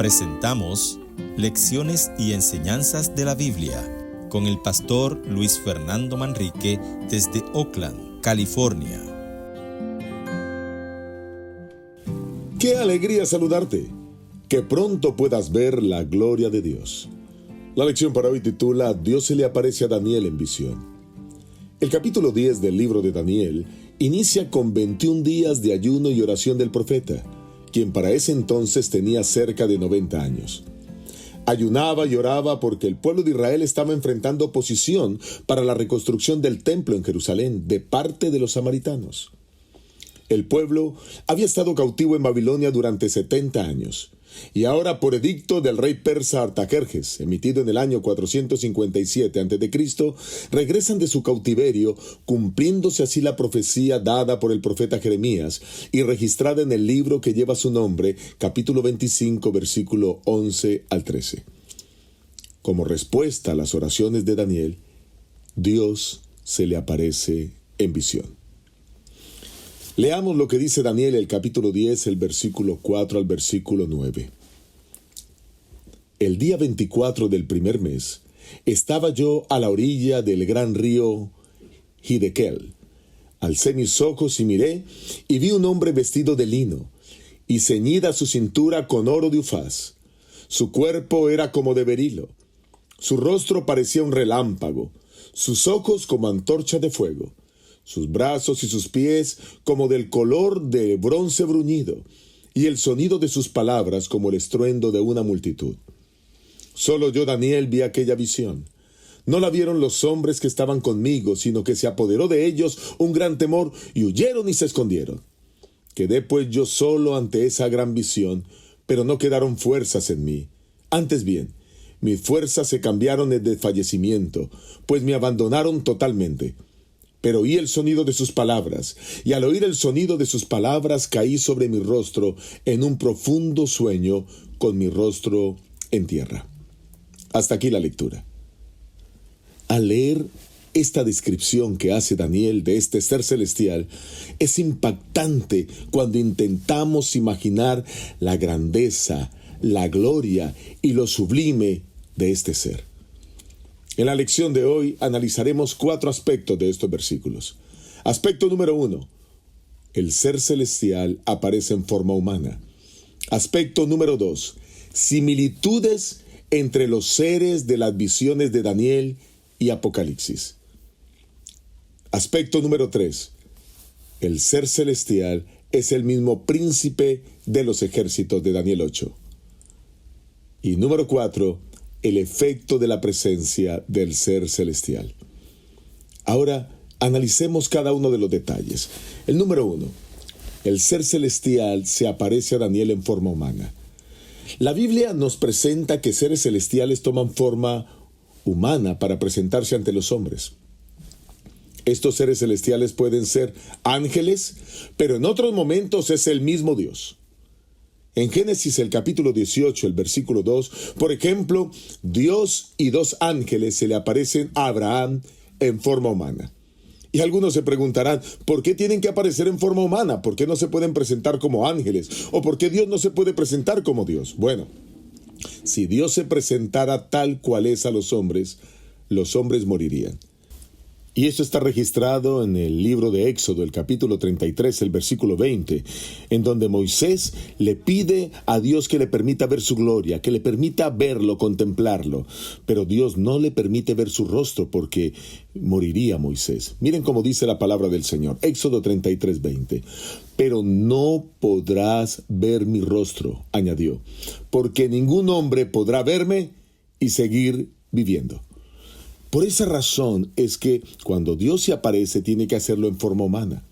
Presentamos Lecciones y Enseñanzas de la Biblia con el pastor Luis Fernando Manrique desde Oakland, California. ¡Qué alegría saludarte! Que pronto puedas ver la gloria de Dios. La lección para hoy titula Dios se le aparece a Daniel en visión. El capítulo 10 del libro de Daniel inicia con 21 días de ayuno y oración del profeta, quien para ese entonces tenía cerca de 90 años. Ayunaba y oraba porque el pueblo de Israel estaba enfrentando oposición para la reconstrucción del templo en Jerusalén de parte de los samaritanos. El pueblo había estado cautivo en Babilonia durante 70 años, y ahora por edicto del rey persa Artajerjes, emitido en el año 457 a.C., regresan de su cautiverio, cumpliéndose así la profecía dada por el profeta Jeremías y registrada en el libro que lleva su nombre, capítulo 25, versículo 11 al 13. Como respuesta a las oraciones de Daniel, Dios se le aparece en visión. Leamos lo que dice Daniel, el capítulo 10, el versículo 4 al versículo 9. El día 24 del primer mes, estaba yo a la orilla del gran río Hiddekel. Alcé mis ojos y miré, y vi un hombre vestido de lino, y ceñida su cintura con oro de Ufaz. Su cuerpo era como de berilo, su rostro parecía un relámpago, sus ojos como antorcha de fuego, sus brazos y sus pies como del color de bronce bruñido, y el sonido de sus palabras como el estruendo de una multitud. Solo yo, Daniel, vi aquella visión. No la vieron los hombres que estaban conmigo, sino que se apoderó de ellos un gran temor, y huyeron y se escondieron. Quedé pues yo solo ante esa gran visión, pero no quedaron fuerzas en mí. Antes bien, mis fuerzas se cambiaron en desfallecimiento, pues me abandonaron totalmente. Pero oí el sonido de sus palabras, y al oír el sonido de sus palabras caí sobre mi rostro en un profundo sueño, con mi rostro en tierra. Hasta aquí la lectura. Al leer esta descripción que hace Daniel de este ser celestial, es impactante cuando intentamos imaginar la grandeza, la gloria y lo sublime de este ser. En la lección de hoy analizaremos 4 aspectos de estos versículos. Aspecto número 1. El ser celestial aparece en forma humana. Aspecto número 2. Similitudes entre los seres de las visiones de Daniel y Apocalipsis. Aspecto número 3. El ser celestial es el mismo príncipe de los ejércitos de Daniel 8. Y número 4. El efecto de la presencia del ser celestial. Ahora, analicemos cada uno de los detalles. El número 1. El ser celestial se aparece a Daniel en forma humana. La Biblia nos presenta que seres celestiales toman forma humana para presentarse ante los hombres. Estos seres celestiales pueden ser ángeles, pero en otros momentos es el mismo Dios. En Génesis el capítulo 18, el versículo 2, por ejemplo, Dios y 2 ángeles se le aparecen a Abraham en forma humana. Y algunos se preguntarán, ¿por qué tienen que aparecer en forma humana? ¿Por qué no se pueden presentar como ángeles? ¿O por qué Dios no se puede presentar como Dios? Bueno, si Dios se presentara tal cual es a los hombres morirían. Y esto está registrado en el libro de Éxodo, el capítulo 33, el versículo 20, en donde Moisés le pide a Dios que le permita ver su gloria, que le permita verlo, contemplarlo. Pero Dios no le permite ver su rostro porque moriría Moisés. Miren cómo dice la palabra del Señor, Éxodo 33, 20. Pero no podrás ver mi rostro, añadió, porque ningún hombre podrá verme y seguir viviendo. Por esa razón es que cuando Dios se aparece tiene que hacerlo en forma humana.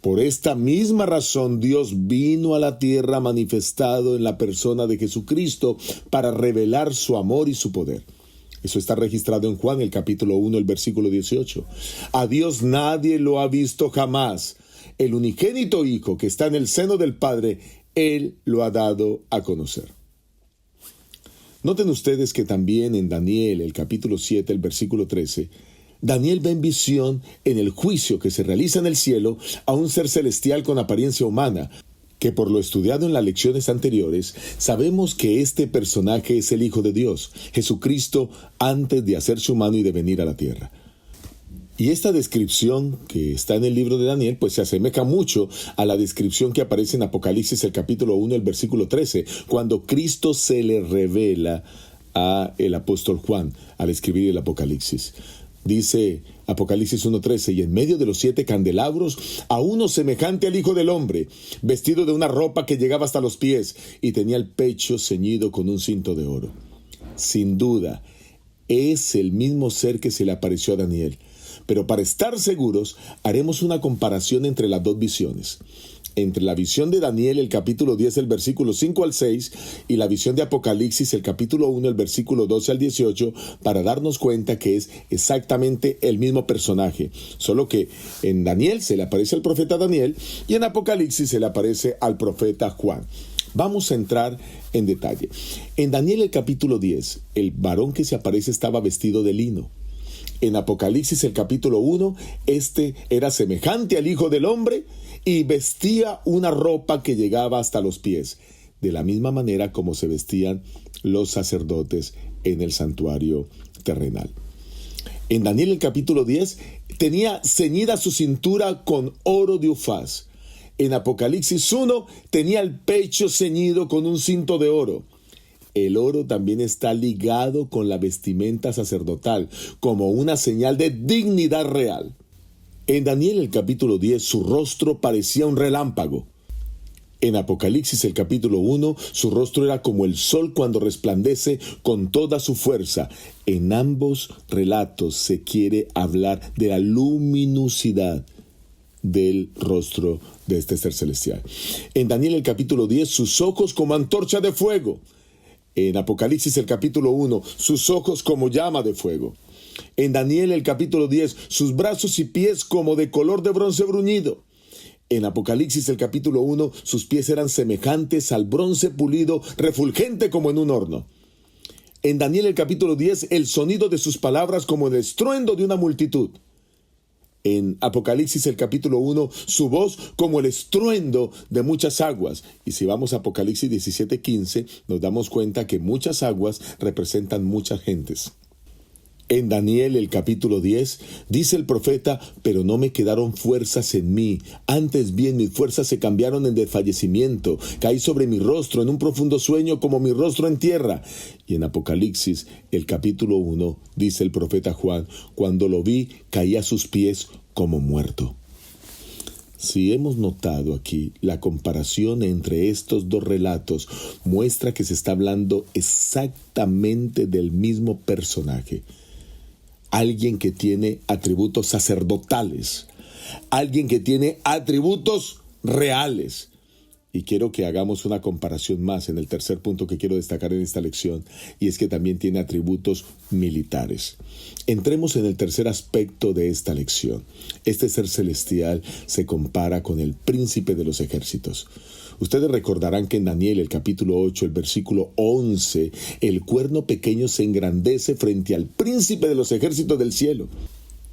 Por esta misma razón Dios vino a la tierra manifestado en la persona de Jesucristo para revelar su amor y su poder. Eso está registrado en Juan, el capítulo 1, el versículo 18. A Dios nadie lo ha visto jamás. El unigénito Hijo que está en el seno del Padre, Él lo ha dado a conocer. Noten ustedes que también en Daniel, el capítulo 7, el versículo 13, Daniel ve en visión en el juicio que se realiza en el cielo a un ser celestial con apariencia humana, que por lo estudiado en las lecciones anteriores, sabemos que este personaje es el Hijo de Dios, Jesucristo, antes de hacerse humano y de venir a la tierra. Y esta descripción que está en el libro de Daniel, pues se asemeja mucho a la descripción que aparece en Apocalipsis, el capítulo 1, el versículo 13, cuando Cristo se le revela a el apóstol Juan al escribir el Apocalipsis. Dice Apocalipsis 1:13, y en medio de los 7 candelabros, a uno semejante al Hijo del Hombre, vestido de una ropa que llegaba hasta los pies, y tenía el pecho ceñido con un cinto de oro. Sin duda, es el mismo ser que se le apareció a Daniel. Pero para estar seguros, haremos una comparación entre las dos visiones. Entre la visión de Daniel, el capítulo 10, el versículo 5 al 6, y la visión de Apocalipsis, el capítulo 1, el versículo 12 al 18, para darnos cuenta que es exactamente el mismo personaje. Solo que en Daniel se le aparece al profeta Daniel y en Apocalipsis se le aparece al profeta Juan. Vamos a entrar en detalle. En Daniel, el capítulo 10, el varón que se aparece estaba vestido de lino. En Apocalipsis, el capítulo 1, este era semejante al Hijo del Hombre y vestía una ropa que llegaba hasta los pies, de la misma manera como se vestían los sacerdotes en el santuario terrenal. En Daniel, el capítulo 10, tenía ceñida su cintura con oro de Ufaz. En Apocalipsis 1, tenía el pecho ceñido con un cinto de oro. El oro también está ligado con la vestimenta sacerdotal, como una señal de dignidad real. En Daniel, el capítulo 10, su rostro parecía un relámpago. En Apocalipsis, el capítulo 1, su rostro era como el sol cuando resplandece con toda su fuerza. En ambos relatos se quiere hablar de la luminosidad del rostro de este ser celestial. En Daniel, el capítulo 10, sus ojos como antorcha de fuego. En Apocalipsis, el capítulo 1, sus ojos como llama de fuego. En Daniel, el capítulo 10, sus brazos y pies como de color de bronce bruñido. En Apocalipsis, el capítulo 1, sus pies eran semejantes al bronce pulido, refulgente como en un horno. En Daniel, el capítulo 10, el sonido de sus palabras como el estruendo de una multitud. En Apocalipsis, el capítulo 1, su voz como el estruendo de muchas aguas. Y si vamos a Apocalipsis 17:15, nos damos cuenta que muchas aguas representan muchas gentes. En Daniel, el capítulo 10, dice el profeta, pero no me quedaron fuerzas en mí, antes bien mis fuerzas se cambiaron en desfallecimiento, caí sobre mi rostro en un profundo sueño como mi rostro en tierra. Y en Apocalipsis, el capítulo 1, dice el profeta Juan, cuando lo vi, caí a sus pies como muerto. Si hemos notado aquí, la comparación entre estos dos relatos muestra que se está hablando exactamente del mismo personaje. Alguien que tiene atributos sacerdotales, alguien que tiene atributos reales. Y quiero que hagamos una comparación más en el tercer punto que quiero destacar en esta lección, y es que también tiene atributos militares. Entremos en el tercer aspecto de esta lección. Este ser celestial se compara con el príncipe de los ejércitos. Ustedes recordarán que en Daniel, el capítulo 8, el versículo 11, el cuerno pequeño se engrandece frente al príncipe de los ejércitos del cielo.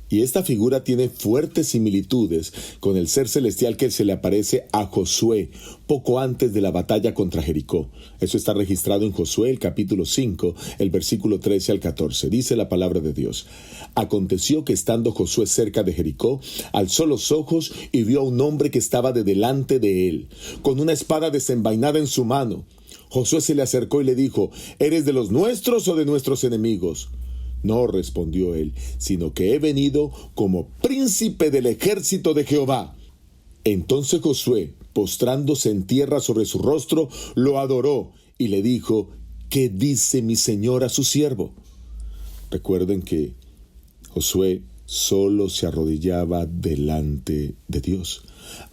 Y esta figura tiene fuertes similitudes con el ser celestial que se le aparece a Josué poco antes de la batalla contra Jericó. Eso está registrado en Josué, el capítulo 5, el versículo 13 al 14. Dice la palabra de Dios. Aconteció que estando Josué cerca de Jericó, alzó los ojos y vio a un hombre que estaba de delante de él, con una espada desenvainada en su mano. Josué se le acercó y le dijo, ¿eres de los nuestros o de nuestros enemigos? No, respondió él, sino que he venido como príncipe del ejército de Jehová. Entonces Josué, postrándose en tierra sobre su rostro, lo adoró y le dijo, ¿qué dice mi señor a su siervo? Recuerden que Josué solo se arrodillaba delante de Dios.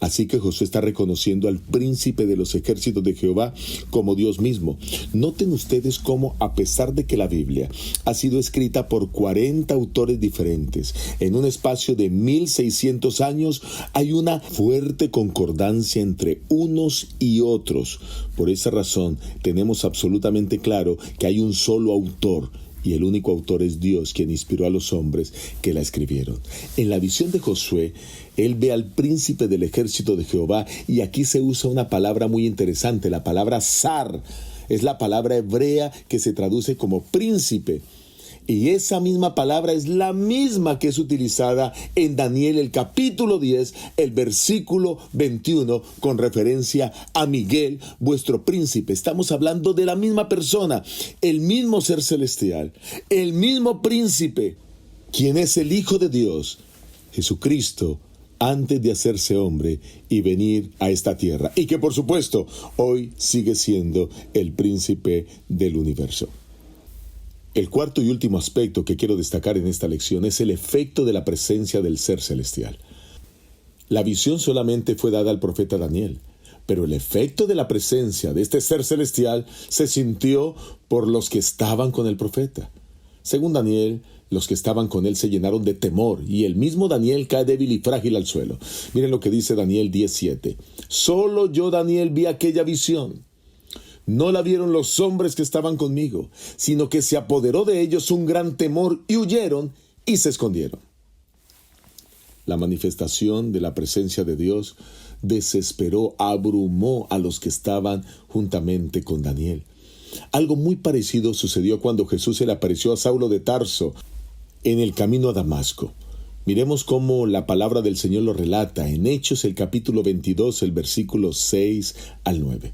Así que Josué está reconociendo al príncipe de los ejércitos de Jehová como Dios mismo. Noten ustedes cómo, a pesar de que la Biblia ha sido escrita por 40 autores diferentes, en un espacio de 1600 años, hay una fuerte concordancia entre unos y otros. Por esa razón, tenemos absolutamente claro que hay un solo autor, y el único autor es Dios, quien inspiró a los hombres que la escribieron. En la visión de Josué, él ve al príncipe del ejército de Jehová, y aquí se usa una palabra muy interesante, la palabra zar. Es la palabra hebrea que se traduce como príncipe. Y esa misma palabra es la misma que es utilizada en Daniel, el capítulo 10, el versículo 21, con referencia a Miguel, vuestro príncipe. Estamos hablando de la misma persona, el mismo ser celestial, el mismo príncipe, quien es el Hijo de Dios, Jesucristo, antes de hacerse hombre y venir a esta tierra. Y que por supuesto, hoy sigue siendo el príncipe del universo. El cuarto y último aspecto que quiero destacar en esta lección es el efecto de la presencia del ser celestial. La visión solamente fue dada al profeta Daniel, pero el efecto de la presencia de este ser celestial se sintió por los que estaban con el profeta. Según Daniel, los que estaban con él se llenaron de temor, y el mismo Daniel cae débil y frágil al suelo. Miren lo que dice Daniel 10:7. Solo yo, Daniel, vi aquella visión. No la vieron los hombres que estaban conmigo, sino que se apoderó de ellos un gran temor y huyeron y se escondieron. La manifestación de la presencia de Dios desesperó, abrumó a los que estaban juntamente con Daniel. Algo muy parecido sucedió cuando Jesús se le apareció a Saulo de Tarso en el camino a Damasco. Miremos cómo la palabra del Señor lo relata en Hechos, el capítulo 22, el versículo 6 al 9.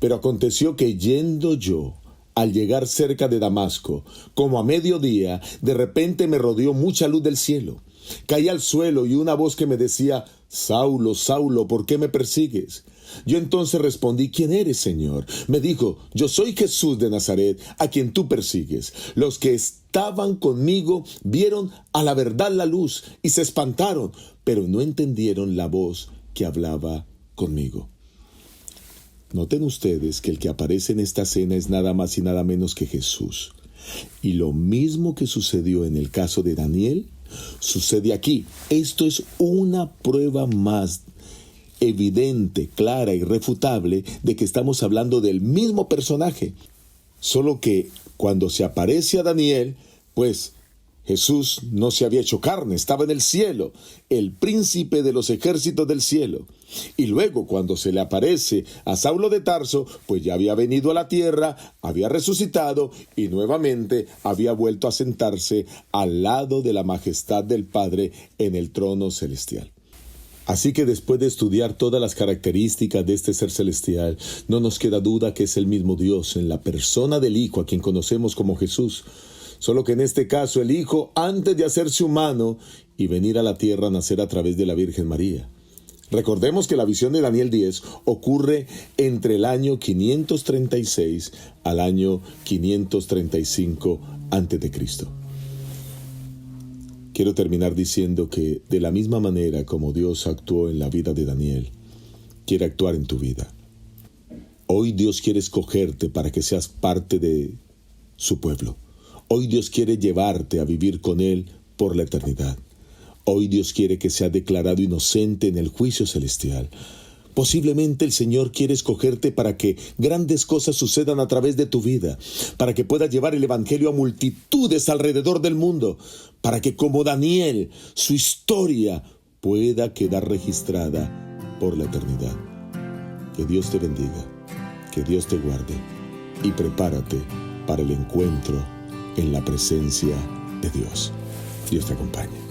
Pero aconteció que yendo yo, al llegar cerca de Damasco, como a mediodía, de repente me rodeó mucha luz del cielo. Caí al suelo y una voz que me decía: Saulo, Saulo, ¿por qué me persigues? Yo entonces respondí: ¿Quién eres, Señor? Me dijo: Yo soy Jesús de Nazaret, a quien tú persigues. Los que estaban conmigo vieron a la verdad la luz y se espantaron, pero no entendieron la voz que hablaba conmigo. Noten ustedes que el que aparece en esta escena es nada más y nada menos que Jesús. Y lo mismo que sucedió en el caso de Daniel, sucede aquí. Esto es una prueba más evidente, clara, irrefutable de que estamos hablando del mismo personaje. Solo que cuando se aparece a Daniel, pues Jesús no se había hecho carne, estaba en el cielo, el príncipe de los ejércitos del cielo. Y luego cuando se le aparece a Saulo de Tarso, pues ya había venido a la tierra, había resucitado y nuevamente había vuelto a sentarse al lado de la majestad del Padre en el trono celestial. Así que después de estudiar todas las características de este ser celestial, no nos queda duda que es el mismo Dios en la persona del Hijo, a quien conocemos como Jesús. Solo que en este caso el Hijo, antes de hacerse humano y venir a la tierra, nacer a través de la Virgen María. Recordemos que la visión de Daniel 10 ocurre entre el año 536 al año 535 a.C. Quiero terminar diciendo que de la misma manera como Dios actuó en la vida de Daniel, quiere actuar en tu vida. Hoy Dios quiere escogerte para que seas parte de su pueblo. Hoy Dios quiere llevarte a vivir con Él por la eternidad. Hoy Dios quiere que seas declarado inocente en el juicio celestial. Posiblemente el Señor quiere escogerte para que grandes cosas sucedan a través de tu vida, para que puedas llevar el Evangelio a multitudes alrededor del mundo, para que como Daniel, su historia pueda quedar registrada por la eternidad. Que Dios te bendiga, que Dios te guarde y prepárate para el encuentro en la presencia de Dios. Dios te acompañe.